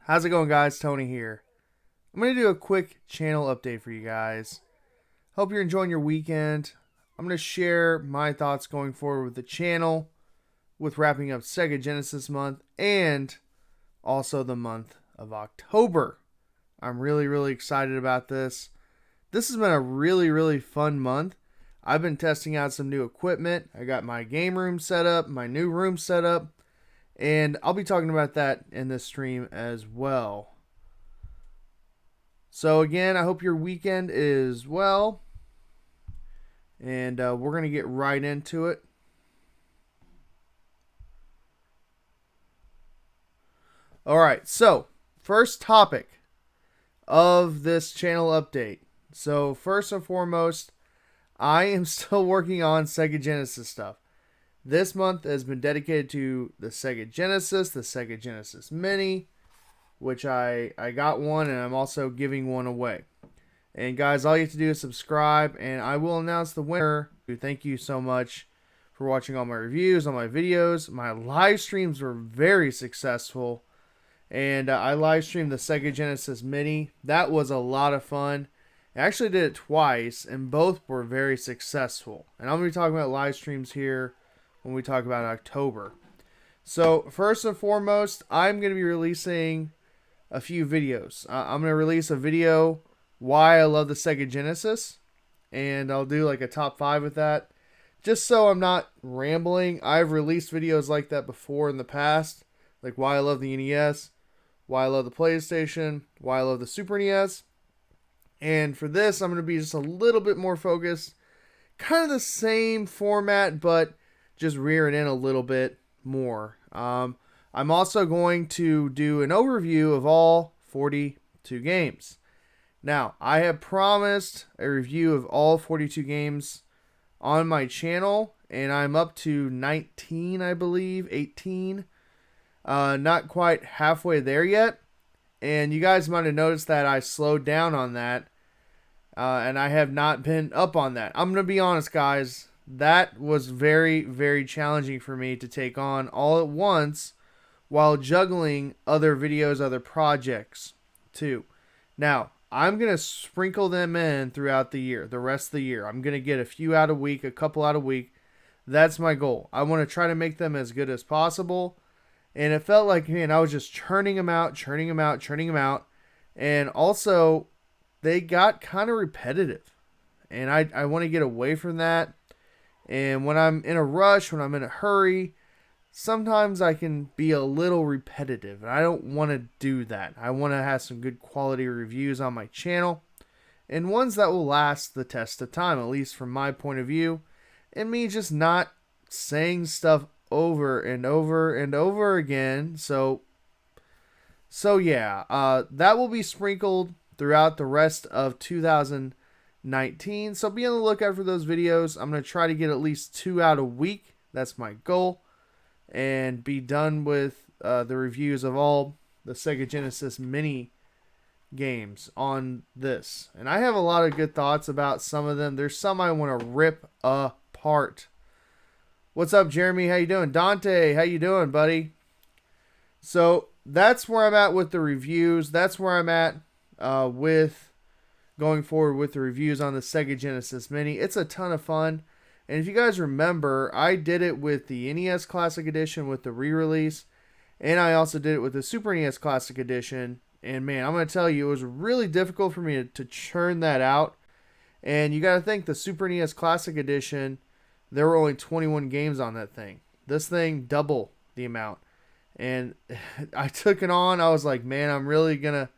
How's it going, guys? Tony here. I'm going to do a quick channel update for you guys. Hope you're enjoying your weekend. I'm going to share my thoughts going forward with the channel, with wrapping up Sega Genesis month, and also the month of October. I'm really excited about this. This has been a really fun month. I've been testing out some new equipment. I got my game room set up, my new room set up, and I'll be talking about that in this stream as well. So again, I hope your weekend is well, and we're going to get right into it. All right, so first topic of this channel update. So first and foremost, I am still working on Sega Genesis stuff. This month has been dedicated to the Sega Genesis, the Sega Genesis Mini, which I got one, and I'm also giving one away. And guys, all you have to do is subscribe, and I will announce the winner. Thank you so much for watching all my reviews, all my videos. My live streams were very successful, and I live streamed the Sega Genesis Mini. That was a lot of fun. I actually did it twice, and both were very successful. And I'm going to be talking about live streams here when we talk about October. So first and foremost, I'm going to be releasing a few videos. I'm going to release a video why I love the Sega Genesis, and I'll do like a top 5 with that. Just so I'm not rambling, I've released videos like that before in the past, like why I love the NES, why I love the PlayStation, why I love the Super NES. And for this, I'm going to be just a little bit more focused, kind of the same format, but just rear it in a little bit more. I'm also going to do an overview of all 42 games. Now, I have promised a review of all 42 games on my channel, and I'm up to 19, I believe, 18. Not quite halfway there yet, and you guys might have noticed that I slowed down on that, and I have not been up on that. I'm going to be honest, guys, that was very challenging for me to take on all at once, while juggling other videos, other projects too. Now, I'm going to sprinkle them in throughout the year, the rest of the year. I'm going to get a few out a week, a couple out a week. That's my goal. I want to try to make them as good as possible. And it felt like, man, I was just churning them out. And also, they got kind of repetitive. And I want to get away from that. And when I'm in a rush, when I'm in a hurry, sometimes I can be a little repetitive, and I don't want to do that. I want to have some good quality reviews on my channel, and ones that will last the test of time, at least from my point of view, and me just not saying stuff over and over again. So yeah, that will be sprinkled throughout the rest of 2019. So be on the lookout for those videos. I'm going to try to get at least 2 out a week. That's my goal. And be done with the reviews of all the Sega Genesis Mini games on this. And I have a lot of good thoughts about some of them. There's some I want to rip apart. What's up, Jeremy? How you doing? Dante, how you doing, buddy? So that's where I'm at with the reviews. That's where I'm at with going forward with the reviews on the Sega Genesis Mini. It's a ton of fun. And if you guys remember, I did it with the NES Classic Edition with the re-release, and I also did it with the Super NES Classic Edition. And man, I'm going to tell you, it was really difficult for me to churn that out. And you got to think, the Super NES Classic Edition, there were only 21 games on that thing. This thing, double the amount. And I took it on. I was like, man, I'm really gonna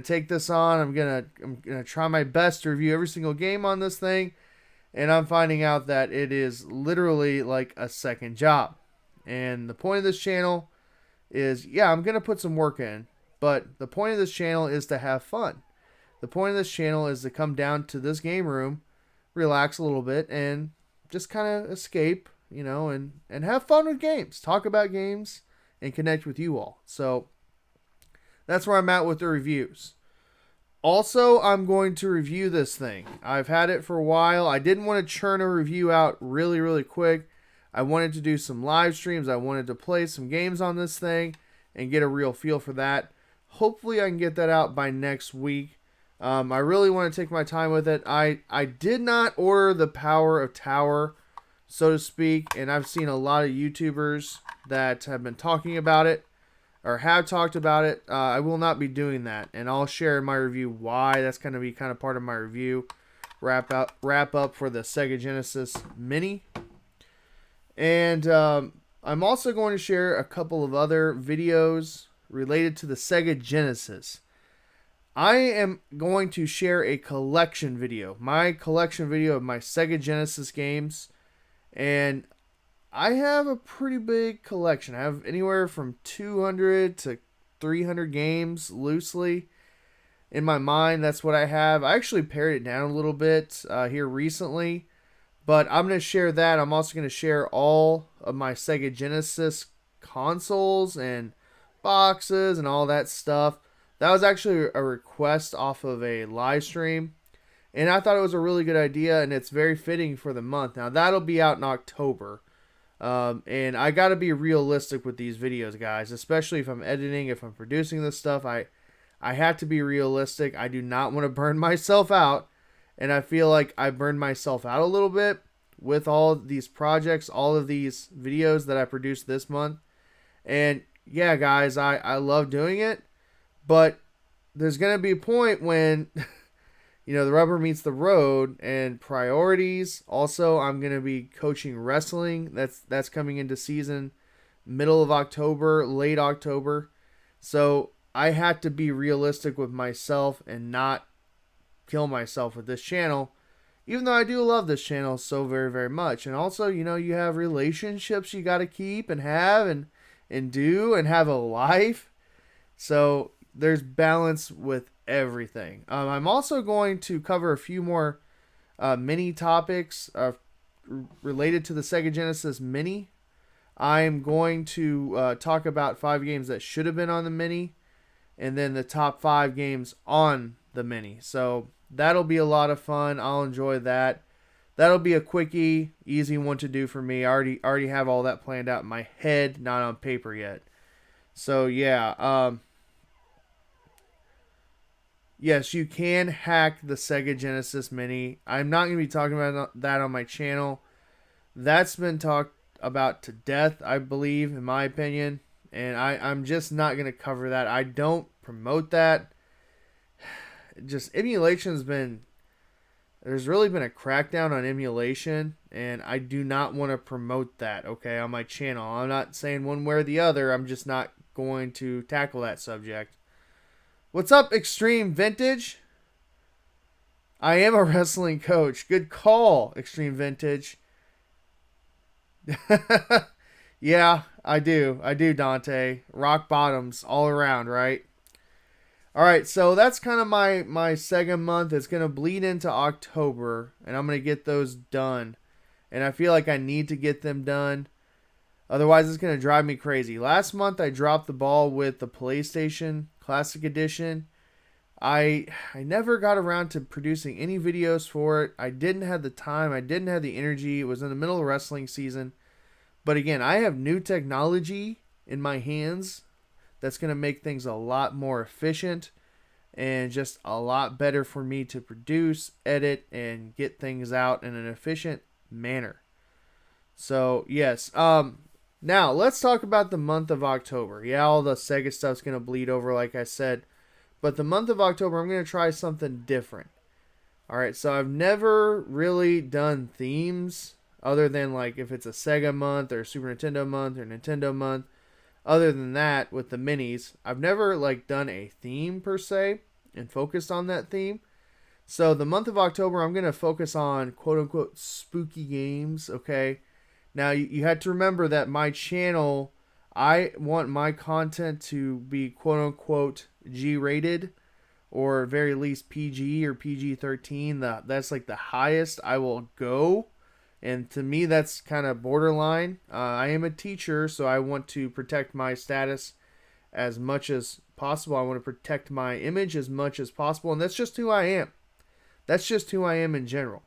take this on. I'm gonna try my best to review every single game on this thing. And I'm finding out that it is literally like a second job. And the point of this channel is, yeah, I'm going to put some work in. But the point of this channel is to have fun. The point of this channel is to come down to this game room, relax a little bit, and just kind of escape, you know, and have fun with games. Talk about games and connect with you all. So that's where I'm at with the reviews. Also, I'm going to review this thing. I've had it for a while. I didn't want to churn a review out really quick. I wanted to do some live streams. I wanted to play some games on this thing and get a real feel for that. hopefully I can get that out by next week. I really want to take my time with it. I did not order the Power of Tower, so to speak, and I've seen a lot of YouTubers that have been talking about it or have talked about it. I will not be doing that, and I'll share in my review why. That's going to be kind of part of my review wrap up for the Sega Genesis Mini. And I'm also going to share a couple of other videos related to the Sega Genesis. I am going to share a collection video, my collection video of my Sega Genesis games. And I have a pretty big collection. I have anywhere from 200 to 300 games loosely. In my mind, that's what I have. I actually pared it down a little bit here recently. But I'm going to share that. I'm also going to share all of my Sega Genesis consoles and boxes and all that stuff. That was actually a request off of a live stream. And I thought it was a really good idea, and it's very fitting for the month. Now, that'll be out in October. And I got to be realistic with these videos, guys. Especially if I'm editing, if I'm producing this stuff. I have to be realistic. I do not want to burn myself out. And I feel like I burned myself out a little bit with all of these projects, all of these videos that I produced this month. And yeah, guys, I love doing it. But there's going to be a point when, the rubber meets the road and priorities. Also, I'm going to be coaching wrestling. That's coming into season middle of October, late October. So I had to be realistic with myself and not kill myself with this channel, even though I do love this channel so very, very much. And also, you have relationships you got to keep and have and do and have a life. So there's balance with everything. I'm also going to cover a few more mini topics related to the Sega Genesis Mini. I'm going to talk about 5 games that should have been on the Mini, and then the top 5 games on the Mini. So that'll be a lot of fun. I'll enjoy that. That'll be a quickie, easy one to do for me. I already have all that planned out in my head, not on paper yet. So yeah, yes, you can hack the Sega Genesis Mini. I'm not going to be talking about that on my channel. That's been talked about to death, I believe, in my opinion. And I'm just not going to cover that. I don't promote that. Just emulation's been... There's really been a crackdown on emulation. And I do not want to promote that, okay, on my channel. I'm not saying one way or the other. I'm just not going to tackle that subject. What's up, Extreme Vintage? I am a wrestling coach. Good call, Extreme Vintage. Yeah, I do. I do, Dante. Rock bottoms all around, right? Alright, so that's kind of my Sega month. It's going to bleed into October, and I'm going to get those done. And I feel like I need to get them done. Otherwise, it's going to drive me crazy. Last month, I dropped the ball with the PlayStation Classic Edition. I never got around to producing any videos for it. I didn't have the time. I didn't have the energy. It was in the middle of wrestling season. But again, I have new technology in my hands that's going to make things a lot more efficient and just a lot better for me to produce, edit, and get things out in an efficient manner. So, yes. Now, let's talk about the month of October. Yeah, all the Sega stuff's going to bleed over, like I said. But the month of October, I'm going to try something different. Alright, so I've never really done themes other than like if it's a Sega month or Super Nintendo month or Nintendo month. Other than that, with the minis, I've never like done a theme per se and focused on that theme. So the month of October, I'm going to focus on quote-unquote spooky games, okay? Now, you had to remember that my channel, I want my content to be quote-unquote G-rated, or very least PG or PG-13. That's like the highest I will go. And to me, that's kind of borderline. I am a teacher, so I want to protect my status as much as possible. I want to protect my image as much as possible. And that's just who I am. That's just who I am in general.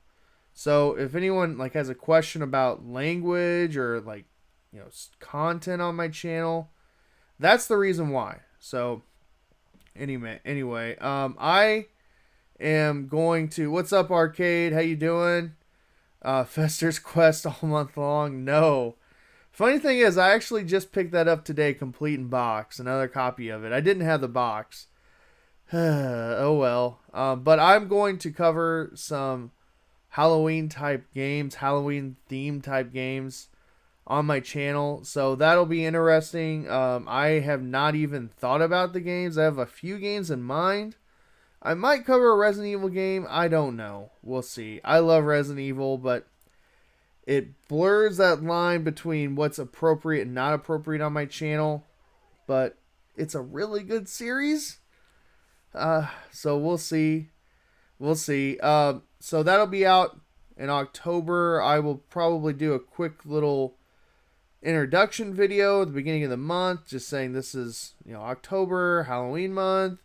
So if anyone like has a question about language or like, content on my channel, that's the reason why. So I am going to. What's up, Arcade? How you doing? Fester's Quest all month long. No. Funny thing is, I actually just picked that up today, complete in box. Another copy of it. I didn't have the box. Oh well. But I'm going to cover some Halloween type games, Halloween theme type games on my channel. So that'll be interesting. I have not even thought about the games. I have a few games in mind. I might cover a Resident Evil game. I don't know. We'll see. I love Resident Evil, but it blurs that line between what's appropriate and not appropriate on my channel. But it's a really good series. So we'll see. We'll see. So that'll be out in October. I will probably do a quick little introduction video at the beginning of the month, just saying this is, October, Halloween month,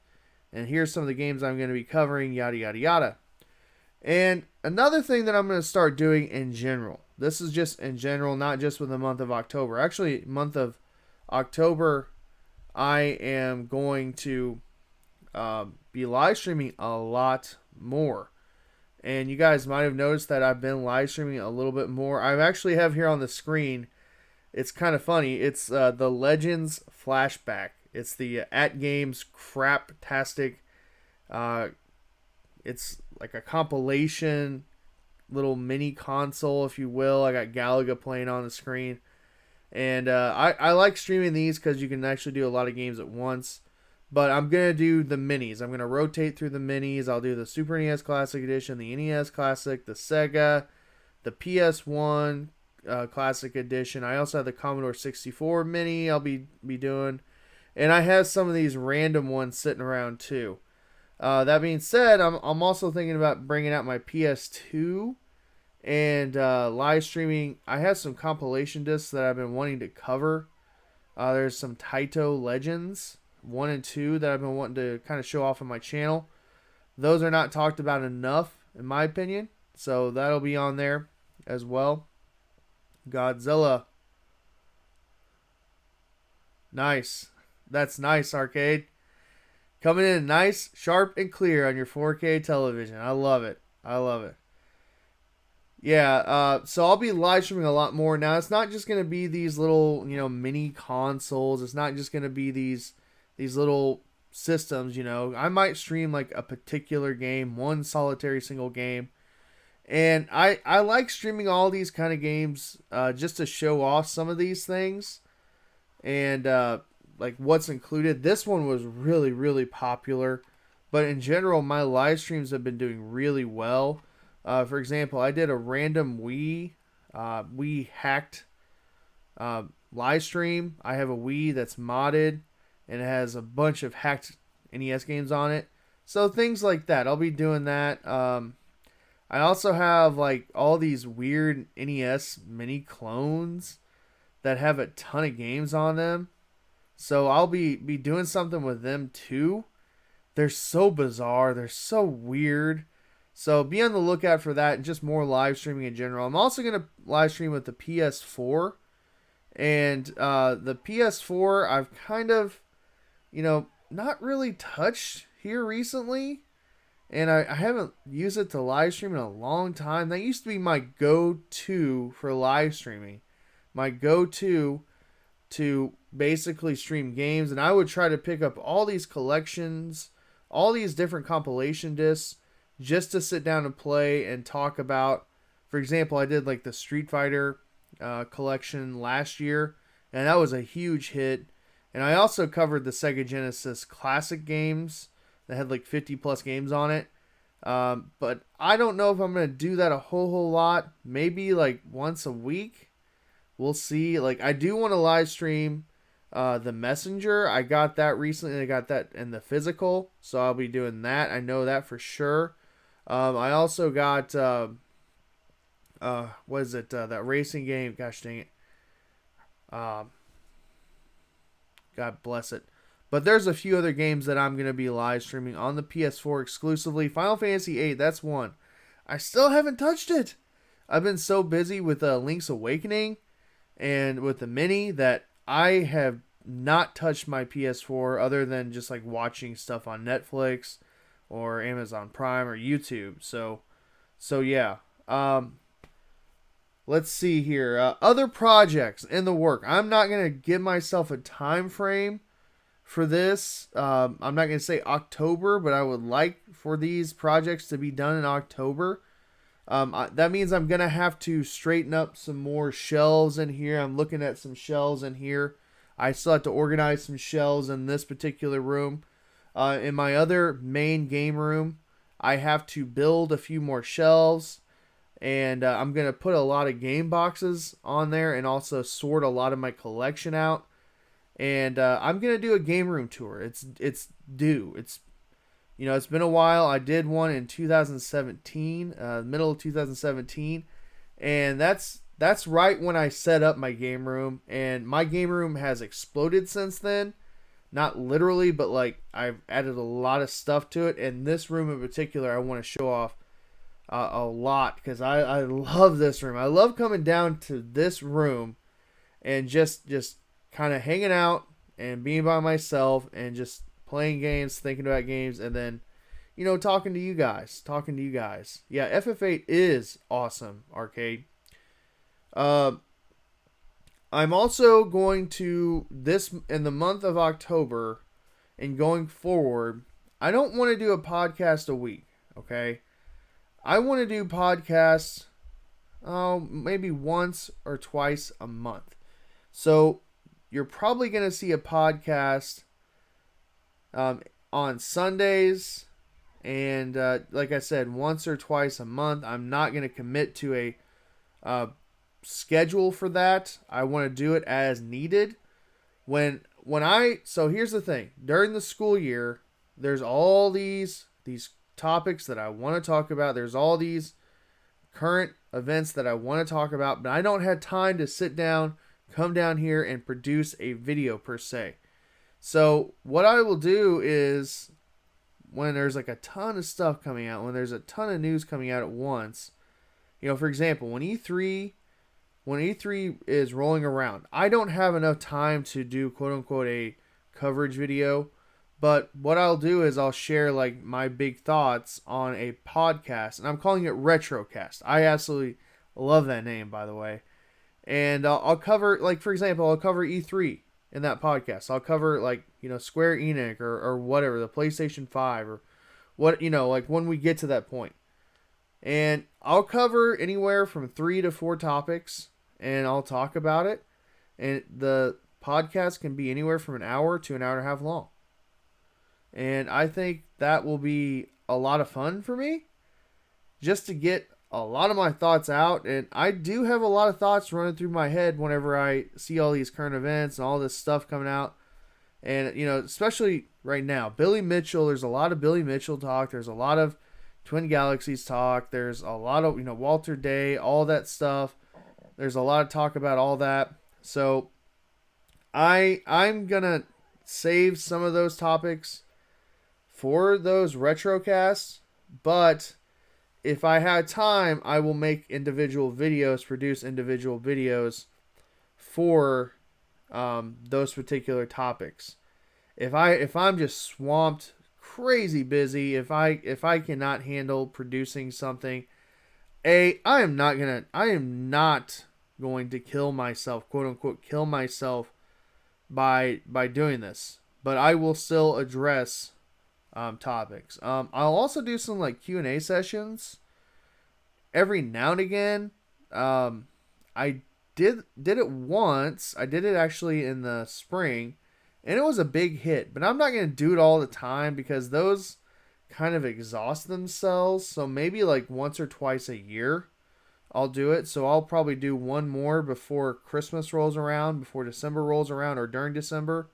and here's some of the games I'm going to be covering, yada, yada, yada. And another thing that I'm going to start doing in general, this is just in general, not just with the month of October. Actually, month of October, I am going to be live streaming a lot more. And you guys might have noticed that I've been live streaming a little bit more. I actually have here on the screen, it's kind of funny. It's the Legends Flashback. It's the At Games Craptastic. It's like a compilation, little mini console, if you will. I got Galaga playing on the screen. And I like streaming these because you can actually do a lot of games at once. But I'm going to do the minis. I'm going to rotate through the minis. I'll do the Super NES Classic Edition, the NES Classic, the Sega, the PS1 Classic Edition. I also have the Commodore 64 mini I'll be doing. And I have some of these random ones sitting around too. That being said, I'm also thinking about bringing out my PS2 and live streaming. I have some compilation discs that I've been wanting to cover. There's some Taito Legends 1 and 2 that I've been wanting to kind of show off on my channel. Those are not talked about enough, in my opinion. So that'll be on there as well. Godzilla. Nice. That's nice, Arcade. Coming in nice, sharp, and clear on your 4K television. I love it. I love it. Yeah, so I'll be live streaming a lot more. Now, it's not just going to be these little, mini consoles. It's not just going to be these little systems, I might stream like a particular game, one solitary single game. And I like streaming all these kind of games just to show off some of these things. And like what's included. This one was really, really popular. But in general, my live streams have been doing really well. For example, I did a random Wii hacked live stream. I have a Wii that's modded. And it has a bunch of hacked NES games on it. So things like that. I'll be doing that. I also have like all these weird NES mini clones that have a ton of games on them. So I'll be doing something with them too. They're so bizarre. They're so weird. So be on the lookout for that and just more live streaming in general. I'm also going to live stream with the PS4. And the PS4 I've kind of, not really touched here recently. And I haven't used it to live stream in a long time. That used to be my go-to for live streaming. My go-to to basically stream games. And I would try to pick up all these collections, all these different compilation discs, just to sit down and play and talk about. For example, I did like the Street Fighter collection last year. And that was a huge hit. And I also covered the Sega Genesis classic games that had like 50 plus games on it. But I don't know if I'm going to do that a whole lot. Maybe like once a week. We'll see. Like I do want to live stream The Messenger. I got that recently. I got that in the physical. So I'll be doing that. I know that for sure. I also got, what is it? That racing game. Gosh dang it. God bless it. But there's a few other games that I'm going to be live streaming on the PS4 exclusively. Final Fantasy VIII, that's one. I still haven't touched it. I've been so busy with Link's Awakening and with the Mini that I have not touched my PS4 other than just like watching stuff on Netflix or Amazon Prime or YouTube. So yeah. Let's see here. Other projects in the work. I'm not gonna give myself a time frame for this. I'm not gonna say October, but I would like for these projects to be done in October. That means I'm gonna have to straighten up some more shelves in here. I'm looking at some shelves in here. I still have to organize some shelves in this particular room. In my other main game room, I have to build a few more shelves, and I'm gonna put a lot of game boxes on there, and also sort a lot of my collection out. And I'm gonna do a game room tour. It's due. It's been a while. I did one in 2017, middle of 2017, and that's right when I set up my game room. And my game room has exploded since then. Not literally, but like I've added a lot of stuff to it. And this room in particular, I want to show off a lot because I love this room. I love coming down to this room and just kind of hanging out and being by myself and just playing games, thinking about games, and then, talking to you guys. Yeah, FF8 is awesome, arcade. I'm also going to, this, in the month of October and going forward, I don't want to do a podcast a week, okay? I want to do podcasts, maybe once or twice a month. So, you're probably going to see a podcast on Sundays, and like I said, once or twice a month. I'm not going to commit to a schedule for that. I want to do it as needed. So here's the thing: during the school year, there's all these topics that I want to talk about. There's all these current events that I want to talk about, but I don't have time to sit down, come down here, and produce a video per se. So what I will do is, when there's like a ton of stuff coming out, when there's a ton of news coming out at once, for example, when E3 is rolling around, I don't have enough time to do quote unquote a coverage video. But what I'll do is I'll share like my big thoughts on a podcast, and I'm calling it Retrocast. I absolutely love that name, by the way. And I'll cover, like, for example, I'll cover E3 in that podcast. I'll cover, like, Square Enix or whatever, the PlayStation 5 or what, like when we get to that point. And I'll cover anywhere from 3 to 4 topics, and I'll talk about it. And the podcast can be anywhere from an hour to an hour and a half long. And I think that will be a lot of fun for me, just to get a lot of my thoughts out. And I do have a lot of thoughts running through my head whenever I see all these current events and all this stuff coming out. And, especially right now, Billy Mitchell, there's a lot of Billy Mitchell talk. There's a lot of Twin Galaxies talk. There's a lot of, Walter Day, all that stuff. There's a lot of talk about all that. So I'm going to save some of those topics for those retrocasts, but if I had time, I will make individual videos, produce individual videos for those particular topics. If I'm just swamped, crazy busy, if I cannot handle producing something, I am not going to kill myself, quote unquote, kill myself by doing this, but I will still address topics. I'll also do some like Q&A sessions every now and again. I did it once. I did it actually in the spring, and it was a big hit. But I'm not going to do it all the time because those kind of exhaust themselves. So maybe like once or twice a year I'll do it. So I'll probably do one more before Christmas rolls around, before December rolls around, or during December.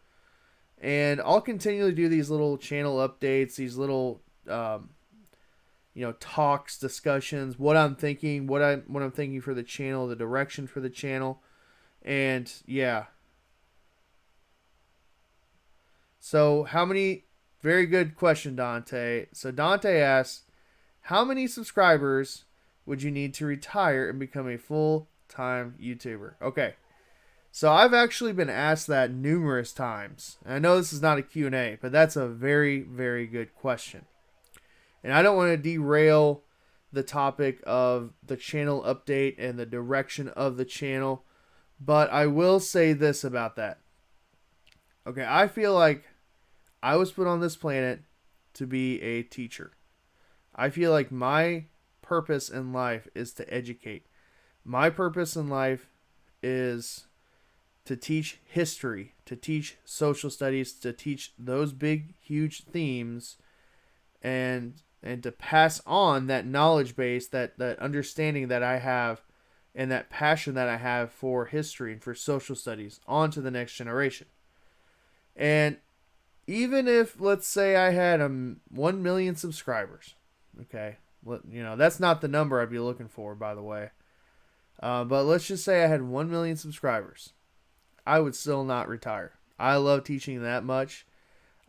And I'll continually do these little channel updates, these little, talks, discussions, what I'm thinking, what I'm thinking for the channel, the direction for the channel, and yeah. So very good question, Dante. So Dante asks, how many subscribers would you need to retire and become a full-time YouTuber? Okay. So I've actually been asked that numerous times. And I know this is not a Q&A, but that's a very, very good question. And I don't want to derail the topic of the channel update and the direction of the channel, but I will say this about that. Okay, I feel like I was put on this planet to be a teacher. I feel like my purpose in life is to educate. My purpose in life is to teach history, to teach social studies, to teach those big, huge themes, and to pass on that knowledge base, that understanding that I have, and that passion that I have for history and for social studies on to the next generation. And even if, let's say, I had 1 million subscribers, okay, that's not the number I'd be looking for, by the way. But let's just say I had 1 million subscribers. I would still not retire. I love teaching that much.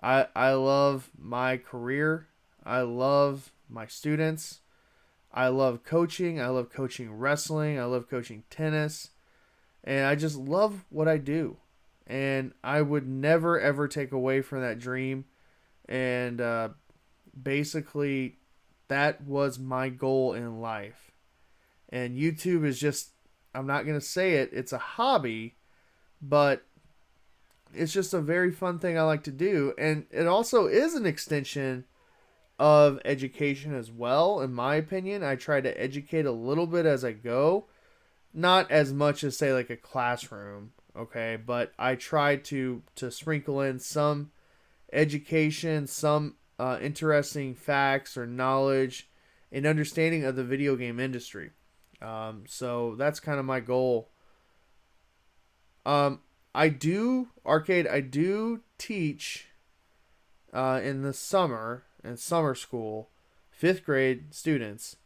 I love my career. I love my students. I love coaching. I love coaching wrestling. I love coaching tennis. And I just love what I do. And I would never, ever take away from that dream. And basically, that was my goal in life. And YouTube is just, I'm not going to say it, it's a hobby, but it's just a very fun thing I like to do. And it also is an extension of education as well, in my opinion. I try to educate a little bit as I go. Not as much as, say, like a classroom, okay? But I try to sprinkle in some education, some interesting facts or knowledge and understanding of the video game industry. So that's kind of my goal. I do teach in the summer, in summer school, 5th grade students.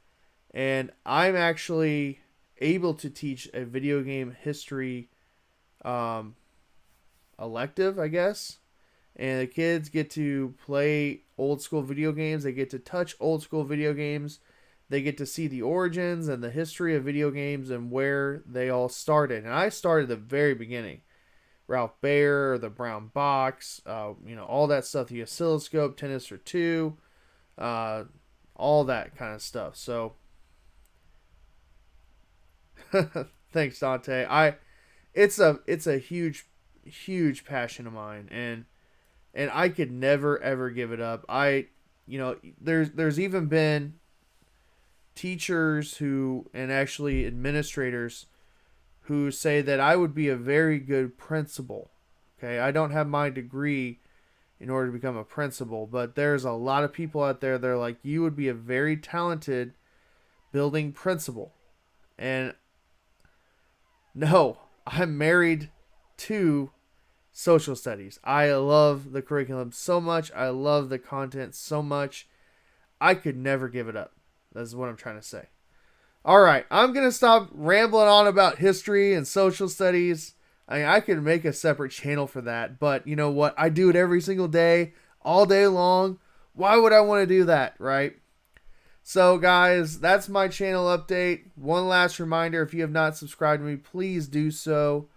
And I'm actually able to teach a video game history elective, I guess. And the kids get to play old school video games. They get to touch old school video games. They get to see the origins and the history of video games and where they all started. And I started at the very beginning. Ralph Baer, the brown box, all that stuff, the oscilloscope, Tennis for Two, all that kind of stuff. So, thanks, Dante. It's a huge passion of mine, and I could never ever give it up. There's even been teachers and actually administrators who say that I would be a very good principal. Okay, I don't have my degree in order to become a principal, but there's a lot of people out there that are like, you would be a very talented building principal. And no, I'm married to social studies. I love the curriculum so much. I love the content so much. I could never give it up. That's what I'm trying to say. All right, I'm going to stop rambling on about history and social studies. I could make a separate channel for that, but you know what? I do it every single day, all day long. Why would I want to do that, right? So, guys, that's my channel update. One last reminder, if you have not subscribed to me, please do so.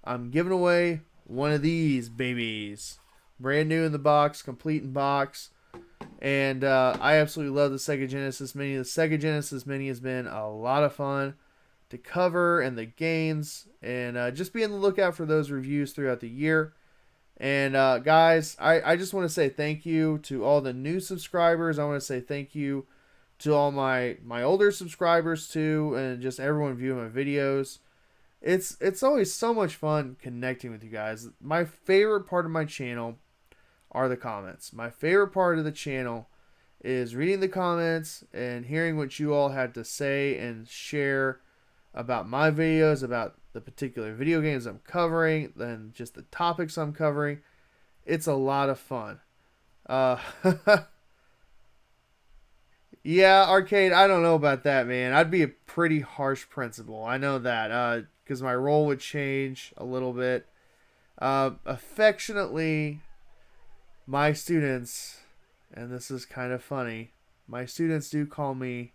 I'm giving away one of these babies. Brand new in the box, complete in box. And I absolutely love the Sega Genesis Mini. The Sega Genesis Mini has been a lot of fun to cover, and the games. And just be on the lookout for those reviews throughout the year. And guys, I just want to say thank you to all the new subscribers. I want to say thank you to all my older subscribers too, and just everyone viewing my videos. It's always so much fun connecting with you guys. My favorite part of my channel are the comments. My favorite part of the channel is reading the comments and hearing what you all had to say and share about my videos, about the particular video games I'm covering, and just the topics I'm covering. It's a lot of fun. Yeah, Arcade, I don't know about that, man. I'd be a pretty harsh principal. I know that, because my role would change a little bit. Affectionately, my students, and this is kind of funny, my students do call me,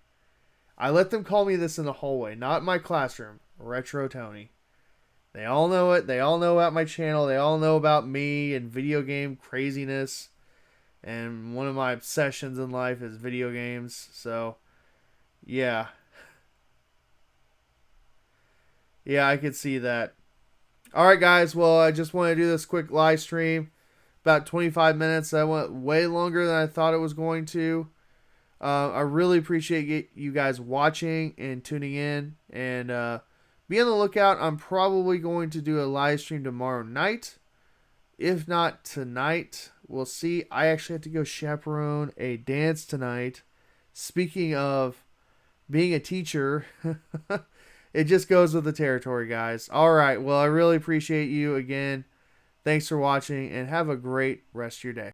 I let them call me this in the hallway, not in my classroom, Retro Tony. They all know it. They all know about my channel. They all know about me and video game craziness. And one of my obsessions in life is video games. So, yeah. Yeah, I could see that. Alright, guys. Well, I just want to do this quick live stream. About 25 minutes. That went way longer than I thought it was going to. I really appreciate you guys watching and tuning in. And be on the lookout. I'm probably going to do a live stream tomorrow night. If not tonight, we'll see. I actually have to go chaperone a dance tonight. Speaking of being a teacher, it just goes with the territory, guys. All right. Well, I really appreciate you again. Thanks for watching and have a great rest of your day.